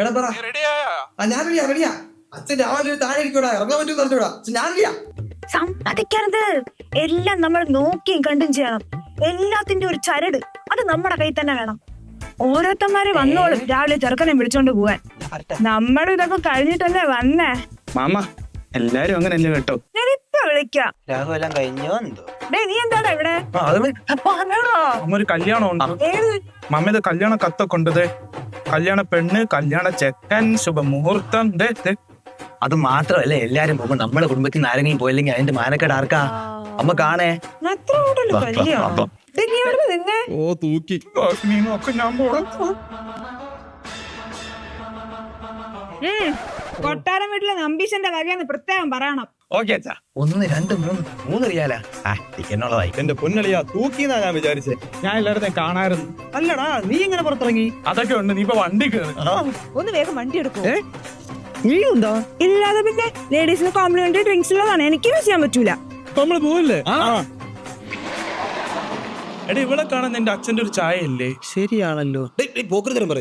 എടാ പറ. ഞാൻ റെഡിയാ. അച്ഛൻ രാവിലെ താഴെ ഇരിക്കൂടാ, ഇറങ്ങാൻ പറ്റുമെന്ന് പറഞ്ഞൂടാ. ഞാൻ റെഡിയാ. സമ്മതിക്കരുത്. എല്ലാം നമ്മൾ നോക്കിയും കണ്ടും ചെയ്യണം. എല്ലാത്തിന്റെ ഒരു ചരട് അത് നമ്മുടെ കയ്യിൽ തന്നെ വേണം. ഓരോരുത്തന്മാര് വന്നോളും രാവിലെ ചെറുക്കനെ വിളിച്ചോണ്ട് പോവാൻ. നമ്മളും ഇതൊക്കെ കഴിഞ്ഞിട്ടല്ലേ വന്നേ. മാമ എല്ലാരും അങ്ങനല്ലേ കേട്ടോ. ഞാനിപ്പോ വിളിക്കാം. രാഘവ എല്ലാം കഴിഞ്ഞോ എന്തോ? നീ എന്താടാ ഇവിടെ? അമ്മ ഒരു കല്യാണം ഉണ്ട്. ഏത്? മമ്മയുടെ കല്യാണ കത്തൊക്കെ ഉണ്ട്. കല്യാണ പെണ്ണ്, കല്യാണ ചെക്കൻ, ശുഭമുഹൂർത്തം. അത് മാത്രമല്ല, എല്ലാരും പോകുമ്പോ നമ്മുടെ കുടുംബത്തിൽ നിന്ന് ആരെങ്കിലും പോയില്ലെങ്കിൽ അതിന്റെ മാനക്കേട് ആർക്കാ? അമ്മ കാണേ. അത്ര കൂടല്ലോ കല്യാണം. നീ എവിടെ നിന്നെ? ഓ തൂക്കി. ഞാൻ പോണം. കൊട്ടാരം വീട്ടിലെ നമ്പീശന്റെ കാര്യന്ന് പ്രത്യേകം പറയണം. ഓക്കെ അച്ഛാ. 1 2 3 3 റിയാലാ. ടിക്കറ്റിനുള്ളതായി. എന്റെ പൊന്നളിയാ തൂക്കിന്നാ ഞാൻ വിചാരിച്ചേ. ഞാൻ എല്ലായിടത്തും കാണാറുണ്ട്. അല്ലടാ, നീ ഇങ്ങനെ പുറത്തിറങ്ങി? അതൊക്കെ ഉണ്ട്. നീ ഇപ്പൊ വണ്ടി കയറി. ഒന്ന് വേഗം വണ്ടി എടുക്കൂ. നീ ഉണ്ടോ? ഇല്ലാതെ പിന്നെ ലേഡീസിന് കോംപ്ലിമെന്ററി ഡ്രിങ്ക്സ് ഉള്ളതാണ്. എനിക്ക് യൂസ് ചെയ്യാൻ പറ്റൂല. നമ്മള് പോവല്ലേ? എടാ ഇവിടെ കാണാൻ എന്റെ അച്ഛന്റെ ഒരു ചായ ഇല്ലേ? ശരിയാണല്ലോ. പോക്കരുതരം പറയും.